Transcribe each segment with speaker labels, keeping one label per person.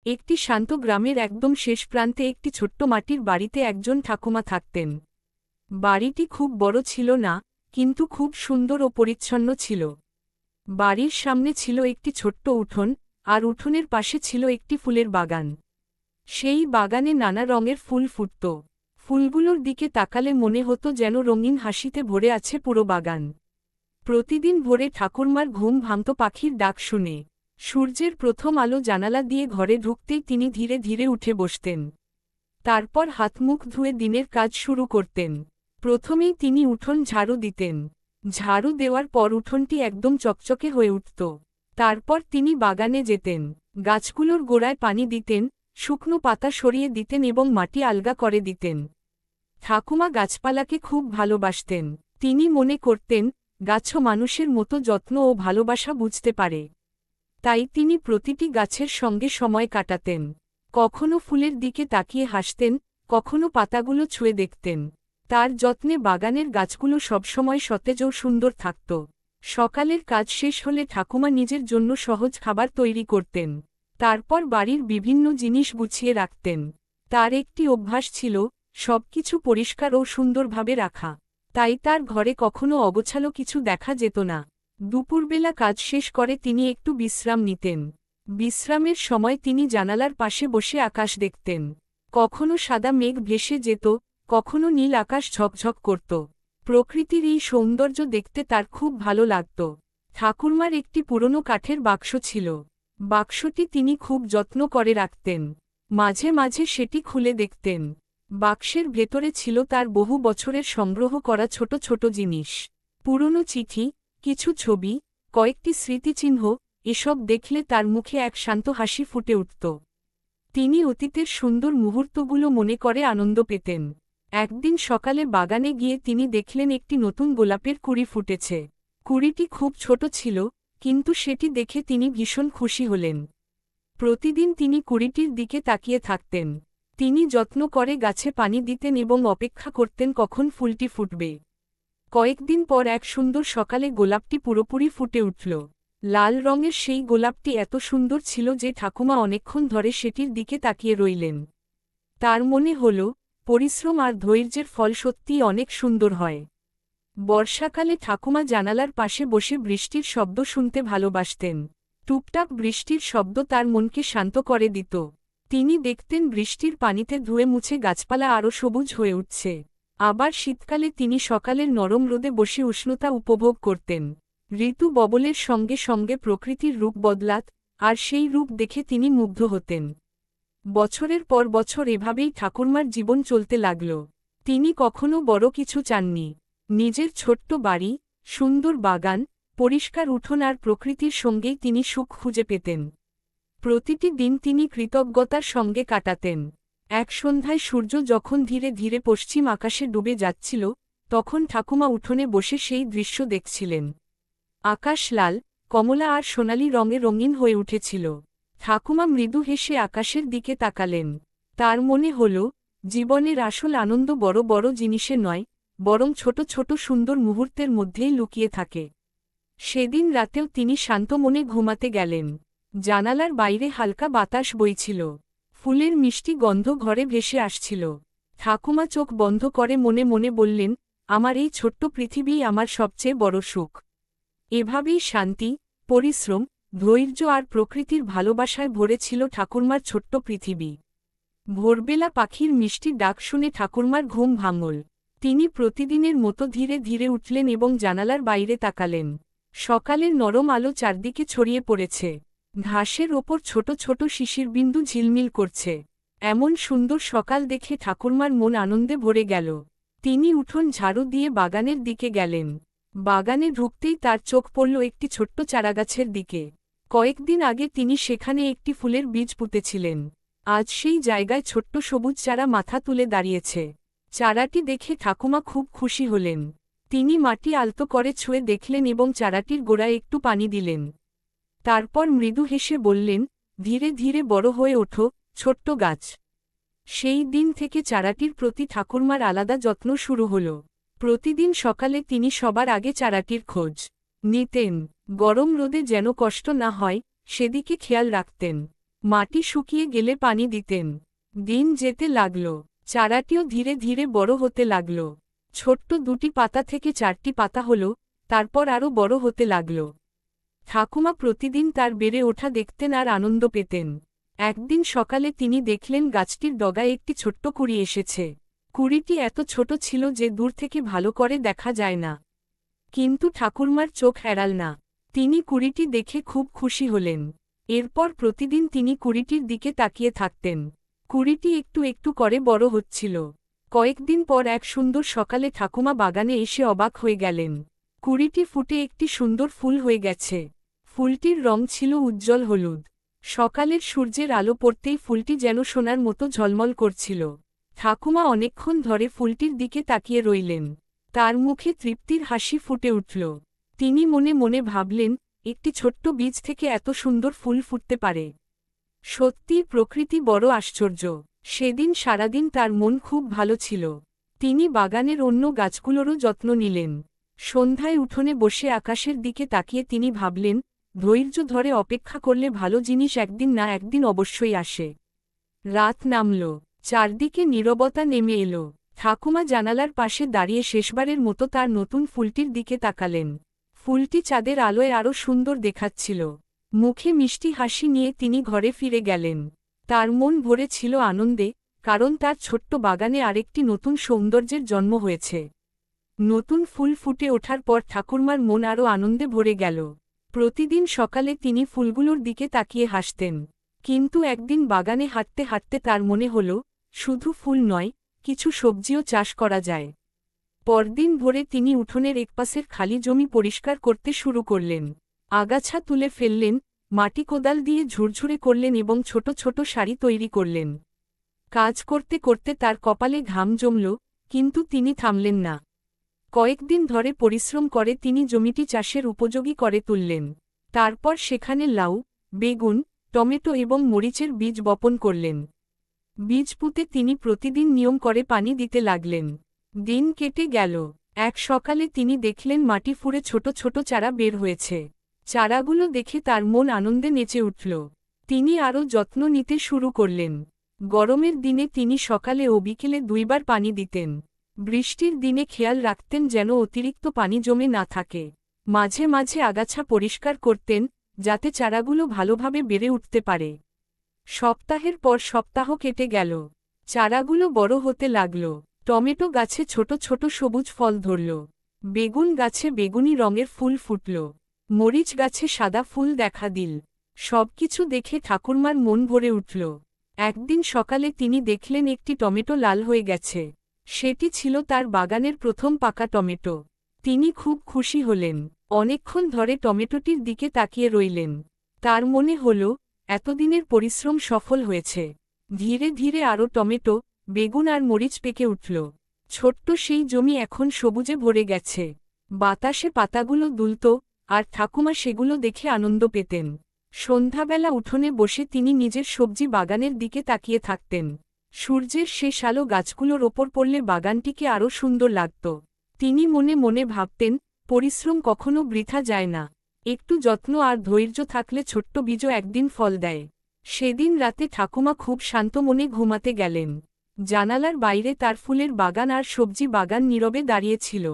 Speaker 1: একটি শান্ত গ্রামের একদম শেষ প্রান্তে একটি ছোট্ট মাটির বাড়িতে একজন ঠাকুমা থাকতেন। বাড়িটি খুব বড় ছিল না, কিন্তু খুব সুন্দর ও পরিচ্ছন্ন ছিল। বাড়ির সামনে ছিল একটি ছোট্ট উঠোন, আর উঠোনের পাশে ছিল একটি ফুলের বাগান। সেই বাগানে নানা রঙের ফুল ফুটত। ফুলগুলোর দিকে তাকালে মনে হতো যেন রঙিন হাসিতে ভরে আছে পুরো বাগান। প্রতিদিন ভোরে ঠাকুরমার ঘুম ভাঙত পাখির ডাক শুনে। সূর্যের প্রথম আলো জানালা দিয়ে ঘরে ঢুকতেই তিনি ধীরে ধীরে উঠে বসতেন। তারপর হাত মুখ ধুয়ে দিনের কাজ শুরু করতেন। প্রথমেই তিনি উঠোন ঝাড়ু দিতেন। ঝাড়ু দেওয়ার পর উঠোনটি একদম চকচকে হয়ে উঠত। তারপর তিনি বাগানে যেতেন, গাছগুলোর গোড়ায় পানি দিতেন, শুকনো পাতা সরিয়ে দিতেন এবং মাটি আলগা করে দিতেন। ঠাকুমা গাছপালাকে খুব ভালোবাসতেন। তিনি মনে করতেন, গাছও মানুষের মতো যত্ন ও ভালোবাসা বুঝতে পারে। তাই তিনি প্রতিটি গাছের সঙ্গে সময় কাটাতেন। কখনো ফুলের দিকে তাকিয়ে হাসতেন, কখনো পাতাগুলো ছুঁয়ে দেখতেন। তার যত্নে বাগানের গাছগুলো সবসময় সতেজ ও সুন্দর থাকত। সকালের কাজ শেষ হলে ঠাকুমা নিজের জন্য সহজ খাবার তৈরি করতেন। তারপর বাড়ির বিভিন্ন জিনিস গুছিয়ে রাখতেন। তার একটি অভ্যাস ছিল, সবকিছু পরিষ্কার ও সুন্দরভাবে রাখা। তাই তার ঘরে কখনো অগোছালো কিছু দেখা যেত না। দুপুরবেলা কাজ শেষ করে তিনি একটু বিশ্রাম নিতেন। বিশ্রামের সময় তিনি জানালার পাশে বসে আকাশ দেখতেন। কখনো সাদা মেঘ ভেসে যেত, কখনো নীল আকাশ ঝকঝক করত। প্রকৃতির এই সৌন্দর্য দেখতে তার খুব ভালো লাগত। ঠাকুরমার একটি পুরনো কাঠের বাক্স ছিল। বাক্সটি তিনি খুব যত্ন করে রাখতেন। মাঝে মাঝে সেটি খুলে দেখতেন। বাক্সের ভেতরে ছিল তার বহু বছরের সংগ্রহ করা ছোট ছোট জিনিস। পুরনো চিঠি, কিছু ছবি, কয়েকটি স্মৃতিচিহ্ন, এসব দেখলে তার মুখে এক শান্ত হাসি ফুটে উঠত। তিনি অতীতের সুন্দর মুহূর্তগুলো মনে করে আনন্দ পেতেন। একদিন সকালে বাগানে গিয়ে তিনি দেখলেন একটি নতুন গোলাপের কুঁড়ি ফুটেছে। কুঁড়িটি খুব ছোট ছিল, কিন্তু সেটি দেখে তিনি ভীষণ খুশি হলেন। প্রতিদিন তিনি কুঁড়িটির দিকে তাকিয়ে থাকতেন। তিনি যত্ন করে গাছে পানি দিতেন এবং অপেক্ষা করতেন কখন ফুলটি ফুটবে। কয়েকদিন পর এক সুন্দর সকালে গোলাপটি পুরোপুরি ফুটে উঠল। লাল রঙের সেই গোলাপটি এত সুন্দর ছিল যে ঠাকুমা অনেকক্ষণ ধরে সেটির দিকে তাকিয়ে রইলেন। তার মনে হল, পরিশ্রম আর ধৈর্যের ফল সত্যিই অনেক সুন্দর হয়। বর্ষাকালে ঠাকুমা জানালার পাশে বসে বৃষ্টির শব্দ শুনতে ভালোবাসতেন। টুপটাপ বৃষ্টির শব্দ তার মনকে শান্ত করে দিত। তিনি দেখতেন বৃষ্টির পানিতে ধুয়ে মুছে গাছপালা আরও সবুজ হয়ে উঠছে। আবার শীতকালে তিনি সকালের নরম রোদে বসে উষ্ণতা উপভোগ করতেন। ঋতু বদলের সঙ্গে সঙ্গে প্রকৃতির রূপ বদলাত, আর সেই রূপ দেখে তিনি মুগ্ধ হতেন। বছরের পর বছর এভাবেই ঠাকুরমার জীবন চলতে লাগল। তিনি কখনো বড় কিছু চাননি। নিজের ছোট্ট বাড়ি, সুন্দর বাগান, পরিষ্কার উঠোন আর প্রকৃতির সঙ্গেই তিনি সুখ খুঁজে পেতেন। প্রতিটি দিন তিনি কৃতজ্ঞতার সঙ্গে কাটাতেন। এক সন্ধ্যায় সূর্য যখন ধীরে ধীরে পশ্চিম আকাশে ডুবে যাচ্ছিল, তখন ঠাকুমা উঠোনে বসে সেই দৃশ্য দেখছিলেন। আকাশ লাল, কমলা আর সোনালি রঙে রঙিন হয়ে উঠেছিল। ঠাকুমা মৃদু হেসে আকাশের দিকে তাকালেন। তার মনে হল, জীবনের আসল আনন্দ বড় বড় জিনিসে নয়, বরং ছোট ছোট সুন্দর মুহূর্তের মধ্যেই লুকিয়ে থাকে। সেদিন রাতেও তিনি শান্ত মনে ঘুমাতে গেলেন। জানালার বাইরে হালকা বাতাস বইছিল। ফুলের মিষ্টি গন্ধ ঘরে ভেসে আসছিল। ঠাকুমা চোখ বন্ধ করে মনে মনে বললেন, আমার এই ছোট্ট পৃথিবীই আমার সবচেয়ে বড় সুখ। এভাবেই শান্তি, পরিশ্রম, ধৈর্য আর প্রকৃতির ভালোবাসায় ভরে ছিল ঠাকুরমার ছোট্ট পৃথিবী। ভোরবেলা পাখির মিষ্টি ডাক শুনে ঠাকুরমার ঘুম ভাঙল। তিনি প্রতিদিনের মতো ধীরে ধীরে উঠলেন এবং জানালার বাইরে তাকালেন। সকালের নরম আলো চারদিকে ছড়িয়ে পড়েছে। ঘাসের ওপর ছোট ছোট শিশিরবিন্দু ঝিলমিল করছে। এমন সুন্দর সকাল দেখে ঠাকুরমার মন আনন্দে ভরে গেল। তিনি উঠোন ঝাড়ু দিয়ে বাগানের দিকে গেলেন। বাগানে ঢুকতেই তার চোখ পড়ল একটি ছোট্ট চারাগাছের দিকে। কয়েকদিন আগে তিনি সেখানে একটি ফুলের বীজ পুঁতেছিলেন। আজ সেই জায়গায় ছোট্ট সবুজ চারা মাথা তুলে দাঁড়িয়েছে। চারাটি দেখে ঠাকুমা খুব খুশি হলেন। তিনি মাটি আলতো করে ছুঁয়ে দেখলেন এবং চারাটির গোড়ায় একটু পানি দিলেন। তারপর মৃদু হেসে বললেন, ধীরে ধীরে বড় হয়ে ওঠো, ছোট্ট গাছ। সেই দিন থেকে চারাটির প্রতি ঠাকুরমার আলাদা যত্ন শুরু হল। প্রতিদিন সকালে তিনি সবার আগে চারাটির খোঁজ নিতেন। গরম রোদে যেন কষ্ট না হয়, সেদিকে খেয়াল রাখতেন। মাটি শুকিয়ে গেলে পানি দিতেন। দিন যেতে লাগল, চারাটিও ধীরে ধীরে বড় হতে লাগল। ছোট্ট 2টি পাতা থেকে 4টি পাতা হল, তারপর আরও বড় হতে লাগল। ঠাকুমা প্রতিদিন তার বেড়ে ওঠা দেখতেন আর আনন্দ পেতেন। একদিন সকালে তিনি দেখলেন গাছটির ডগায় একটি ছোট্ট কুঁড়ি এসেছে। কুঁড়িটি এত ছোট ছিল যে দূর থেকে ভালো করে দেখা যায় না। কিন্তু ঠাকুরমার চোখ এড়াল না। তিনি কুঁড়িটি দেখে খুব খুশি হলেন। এরপর প্রতিদিন তিনি কুঁড়িটির দিকে তাকিয়ে থাকতেন। কুঁড়িটি একটু একটু করে বড় হচ্ছিল। কয়েকদিন পর এক সুন্দর সকালে ঠাকুমা বাগানে এসে অবাক হয়ে গেলেন। কুঁড়িটি ফুটে একটি সুন্দর ফুল হয়ে গেছে। ফুলটির রং ছিল উজ্জ্বল হলুদ। সকালের সূর্যের আলো পড়তেই ফুলটি যেন সোনার মতো ঝলমল করছিল। ঠাকুমা অনেকক্ষণ ধরে ফুলটির দিকে তাকিয়ে রইলেন। তার মুখে তৃপ্তির হাসি ফুটে উঠল। তিনি মনে মনে ভাবলেন, একটি ছোট্ট বীজ থেকে এত সুন্দর ফুল ফুটতে পারে। সত্যিই প্রকৃতি বড় আশ্চর্য। সেদিন সারাদিন তার মন খুব ভালো ছিল। তিনি বাগানের অন্য গাছগুলোরও যত্ন নিলেন। সন্ধ্যায় উঠোনে বসে আকাশের দিকে তাকিয়ে তিনি ভাবলেন, ধৈর্য ধরে অপেক্ষা করলে ভালো জিনিস একদিন না একদিন অবশ্যই আসে। রাত নামল, চারদিকে নীরবতা নেমে এলো। ঠাকুমা জানালার পাশে দাঁড়িয়ে শেষবারের মতো তার নতুন ফুলটির দিকে তাকালেন। ফুলটি চাঁদের আলোয় আরও সুন্দর দেখাচ্ছিল। মুখে মিষ্টি হাসি নিয়ে তিনি ঘরে ফিরে গেলেন। তার মন ভরে ছিল আনন্দে, কারণ তার ছোট্ট বাগানে আরেকটি নতুন সৌন্দর্যের জন্ম হয়েছে। নতুন ফুল ফুটে ওঠার পর ঠাকুরমার মন আরও আনন্দে ভরে গেল। প্রতিদিন সকালে তিনি ফুলগুলোর দিকে তাকিয়ে হাসতেন। কিন্তু একদিন বাগানে হাঁটতে হাঁটতে তার মনে হল, শুধু ফুল নয়, কিছু সবজিও চাষ করা যায়। পরদিন ভোরে তিনি উঠোনের একপাশের খালি জমি পরিষ্কার করতে শুরু করলেন। আগাছা তুলে ফেললেন, মাটি কোদাল দিয়ে ঝুরঝুরে করলেন এবং ছোট ছোট সারি তৈরি করলেন। কাজ করতে করতে তার কপালে ঘাম জমল, কিন্তু তিনি থামলেন না। কয়েকদিন ধরে পরিশ্রম করে তিনি জমিটি চাষের উপযোগী করে তুললেন। তারপর সেখানে লাউ, বেগুন, টমেটো এবং মরিচের বীজ বপন করলেন। বীজ পুঁতে তিনি প্রতিদিন নিয়ম করে পানি দিতে লাগলেন। দিন কেটে গেল। এক সকালে তিনি দেখলেন মাটি ফুঁড়ে ছোট ছোট চারা বের হয়েছে। চারাগুলো দেখে তার মন আনন্দে নেচে উঠল। তিনি আরও যত্ন নিতে শুরু করলেন। গরমের দিনে তিনি সকালে ও বিকেলে 2বার পানি দিতেন। বৃষ্টির দিনে খেয়াল রাখতেন যেন অতিরিক্ত পানি জমে না থাকে। মাঝে মাঝে আগাছা পরিষ্কার করতেন, যাতে চারাগুলো ভালোভাবে বেড়ে উঠতে পারে। সপ্তাহের পর সপ্তাহ কেটে গেল। চারাগুলো বড় হতে লাগল। টমেটো গাছে ছোট ছোট সবুজ ফল ধরল। বেগুন গাছে বেগুনি রঙের ফুল ফুটল। মরিচ গাছে সাদা ফুল দেখা দিল। সবকিছু দেখে ঠাকুরমার মন ভরে উঠল। একদিন সকালে তিনি দেখলেন একটি টমেটো লাল হয়ে গেছে। সেটি ছিল তার বাগানের প্রথম পাকা টমেটো। তিনি খুব খুশি হলেন। অনেকক্ষণ ধরে টমেটোটির দিকে তাকিয়ে রইলেন। তার মনে হল, এতদিনের পরিশ্রম সফল হয়েছে। ধীরে ধীরে আরও টমেটো, বেগুন আর মরিচ পেকে উঠল। ছোট্ট সেই জমি এখন সবুজে ভরে গেছে। বাতাসে পাতাগুলো দুলত, আর ঠাকুমা সেগুলো দেখে আনন্দ পেতেন। সন্ধ্যাবেলা উঠোনে বসে তিনি নিজের সবজি বাগানের দিকে তাকিয়ে থাকতেন। সূর্যের শেষ আলো গাছগুলোর ওপর পড়লে বাগানটিকে আরও সুন্দর লাগত। তিনি মনে মনে ভাবতেন, পরিশ্রম কখনো বৃথা যায় না। একটু যত্ন আর ধৈর্য থাকলে ছোট্ট বীজও একদিন ফল দেয়। সেদিন রাতে ঠাকুমা খুব শান্ত মনে ঘুমাতে গেলেন। জানালার বাইরে তার ফুলের বাগান আর সবজি বাগান নীরবে দাঁড়িয়েছিল।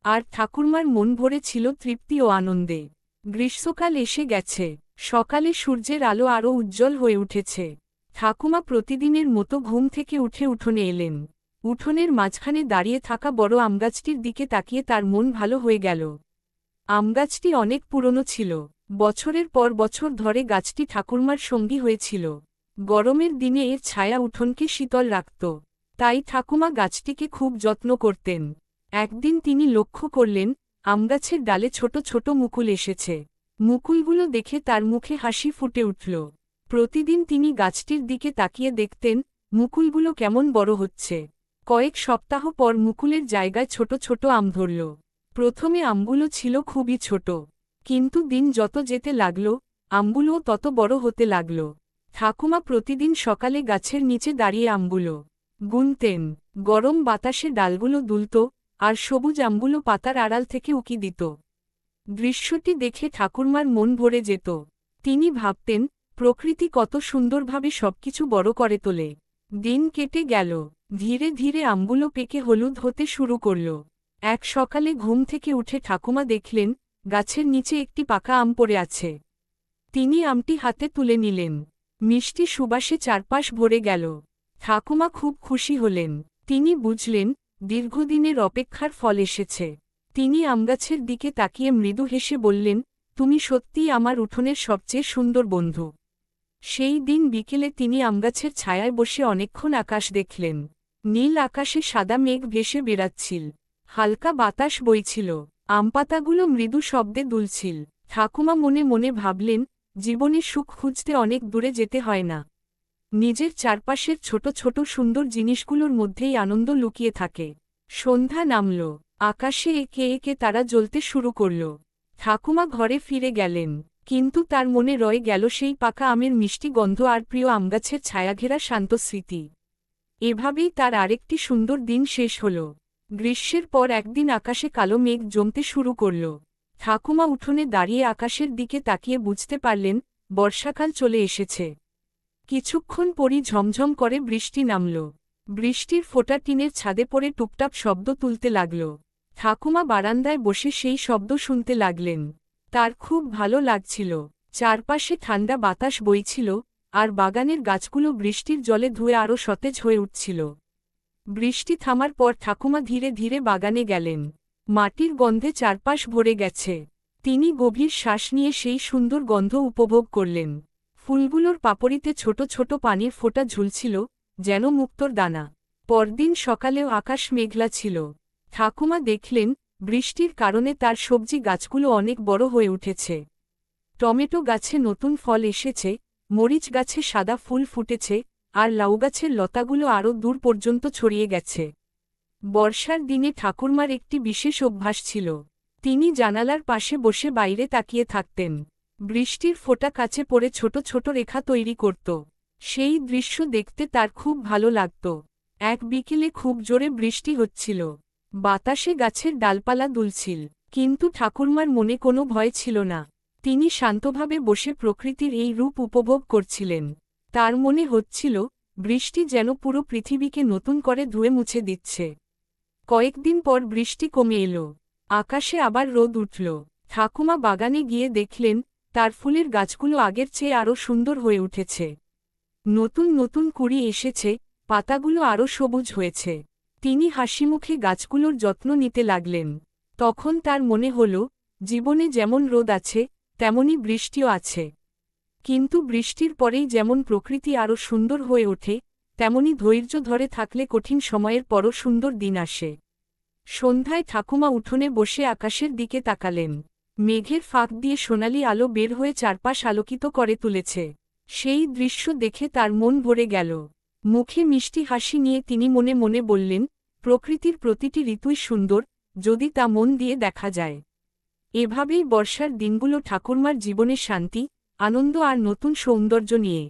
Speaker 1: আর ঠাকুরমার মন ভরে ছিল তৃপ্তি ও আনন্দে। গ্রীষ্মকাল এসে গেছে। সকালে সূর্যের আলো আরও উজ্জ্বল হয়ে উঠেছে। ঠাকুমা প্রতিদিনের মতো ঘুম থেকে উঠে উঠোনে এলেন। উঠোনের মাঝখানে দাঁড়িয়ে থাকা বড় আমগাছটির দিকে তাকিয়ে তার মন ভালো হয়ে গেল। আমগাছটি অনেক পুরনো ছিল। বছরের পর বছর ধরে গাছটি ঠাকুরমার সঙ্গী হয়েছিল। গরমের দিনে এর ছায়া উঠোনকে শীতল রাখত। তাই ঠাকুমা গাছটিকে খুব যত্ন করতেন। একদিন তিনি লক্ষ্য করলেন, আমগাছের ডালে ছোট ছোট মুকুল এসেছে। মুকুলগুলো দেখে তার মুখে হাসি ফুটে উঠল। প্রতিদিন তিনি গাছটির দিকে তাকিয়ে দেখতেন, মুকুলগুলো কেমন বড় হচ্ছে। কয়েক সপ্তাহ পর মুকুলের জায়গায় ছোট ছোট আম ধরল। প্রথমে আমগুলো ছিল খুবই ছোট। কিন্তু দিন যত যেতে লাগল, আমগুলোও তত বড় হতে লাগল। ঠাকুমা প্রতিদিন সকালে গাছের নিচে দাঁড়িয়ে আমগুলো গুনতেন। গরম বাতাসে ডালগুলো দুলত, আর সবুজ আমগুলো পাতার আড়াল থেকে উকি দিত। দৃশ্যটি দেখে ঠাকুরমার মন ভরে যেত। তিনি ভাবতেন, প্রকৃতি কত সুন্দরভাবে সবকিছু বড় করে তোলে। দিন কেটে গেল, ধীরে ধীরে আমগুলো পেকে হলুদ হতে শুরু করল। এক সকালে ঘুম থেকে উঠে ঠাকুমা দেখলেন গাছের নিচে একটি পাকা আম পড়ে আছে। তিনি আমটি হাতে তুলে নিলেন। মিষ্টি সুবাসে চারপাশ ভরে গেল। ঠাকুমা খুব খুশি হলেন। তিনি বুঝলেন দীর্ঘদিনের অপেক্ষার ফল এসেছে। তিনি আমগাছের দিকে তাকিয়ে মৃদু হেসে বললেন, তুমি সত্যিই আমার উঠোনের সবচেয়ে সুন্দর বন্ধু। সেই দিন বিকেলে তিনি আমগাছের ছায়ায় বসে অনেকক্ষণ আকাশ দেখলেন। নীল আকাশে সাদা মেঘ ভেসে বেড়াচ্ছিল। হালকা বাতাস বইছিল। আমপাতাগুলো মৃদু শব্দে দুলছিল। ঠাকুমা মনে মনে ভাবলেন, জীবনে সুখ খুঁজতে অনেক দূরে যেতে হয় না। নিজের চারপাশের ছোট ছোট সুন্দর জিনিসগুলোর মধ্যেই আনন্দ লুকিয়ে থাকে। সন্ধ্যা নামল। আকাশে একে একে তারা জ্বলতে শুরু করল। ঠাকুমা ঘরে ফিরে গেলেন, কিন্তু তার মনে রয়ে গেল সেই পাকা আমের মিষ্টি গন্ধ আর প্রিয় আমগাছের ছায়াঘেরা শান্ত স্মৃতি। এভাবেই তার আরেকটি সুন্দর দিন শেষ হল। গ্রীষ্মের পর একদিন আকাশে কালো মেঘ জমতে শুরু করল। ঠাকুমা উঠোনে দাঁড়িয়ে আকাশের দিকে তাকিয়ে বুঝতে পারলেন বর্ষাকাল চলে এসেছে। কিছুক্ষণ পরই ঝমঝম করে বৃষ্টি নামল। বৃষ্টির ফোঁটা টিনের ছাদে পড়ে টুপটাপ শব্দ তুলতে লাগল। ঠাকুমা বারান্দায় বসে সেই শব্দ শুনতে লাগলেন। তার খুব ভালো লাগছিল। চারপাশে ঠান্ডা বাতাস বইছিল, আর বাগানের গাছগুলো বৃষ্টির জলে ধুয়ে আরও সতেজ হয়ে উঠছিল। বৃষ্টি থামার পর ঠাকুমা ধীরে ধীরে বাগানে গেলেন। মাটির গন্ধে চারপাশ ভরে গেছে। তিনি গভীর শ্বাস নিয়ে সেই সুন্দর গন্ধ উপভোগ করলেন। ফুলগুলোর পাপড়িতে ছোট ছোট পানির ফোঁটা ঝুলছিল, যেন মুক্তোর দানা। পরদিন সকালেও আকাশ মেঘলা ছিল। ঠাকুমা দেখলেন বৃষ্টির কারণে তার সবজি গাছগুলো অনেক বড় হয়ে উঠেছে। টমেটো গাছে নতুন ফল এসেছে, মরিচ গাছে সাদা ফুল ফুটেছে, আর লাউ গাছের লতাগুলো আরও দূর পর্যন্ত ছড়িয়ে গেছে। বর্ষার দিনে ঠাকুরমার একটি বিশেষ অভ্যাস ছিল। তিনি জানালার পাশে বসে বাইরে তাকিয়ে থাকতেন। বৃষ্টির ফোঁটা কাছে পড়ে ছোট ছোট রেখা তৈরি করত। সেই দৃশ্য দেখতে তার খুব ভালো লাগত। এক বিকেলে খুব জোরে বৃষ্টি হচ্ছিল। বাতাসে গাছের ডালপালা দুলছিল, কিন্তু ঠাকুরমার মনে কোনো ভয় ছিল না। তিনি শান্তভাবে বসে প্রকৃতির এই রূপ উপভোগ করছিলেন। তার মনে হচ্ছিল বৃষ্টি যেন পুরো পৃথিবীকে নতুন করে ধুয়ে মুছে দিচ্ছে। কয়েকদিন পর বৃষ্টি কমে এলো। আকাশে আবার রোদ উঠল। ঠাকুমা বাগানে গিয়ে দেখলেন তার ফুলের গাছগুলো আগের চেয়ে আরও সুন্দর হয়ে উঠেছে। নতুন নতুন কুঁড়ি এসেছে, পাতাগুলো আরও সবুজ হয়েছে। তিনি হাসিমুখে গাছগুলোর যত্ন নিতে লাগলেন। তখন তার মনে হল, জীবনে যেমন রোদ আছে তেমনি বৃষ্টিও আছে। কিন্তু বৃষ্টির পরেই যেমন প্রকৃতি আরও সুন্দর হয়ে ওঠে, তেমনি ধৈর্য ধরে থাকলে কঠিন সময়ের পরও সুন্দর দিন আসে। সন্ধ্যায় ঠাকুমা উঠোনে বসে আকাশের দিকে তাকালেন। মেঘের ফাঁক দিয়ে সোনালি আলো বের হয়ে চারপাশ আলোকিত করে তুলেছে। সেই দৃশ্য দেখে তার মন ভরে গেল। মুখে মিষ্টি হাসি নিয়ে তিনি মনে মনে বললেন, প্রকৃতির প্রতিটি ঋতুই সুন্দর, যদি তা মন দিয়ে দেখা যায়। এভাবেই বর্ষার দিনগুলো ঠাকুরমার জীবনে শান্তি, আনন্দ আর নতুন সৌন্দর্য নিয়ে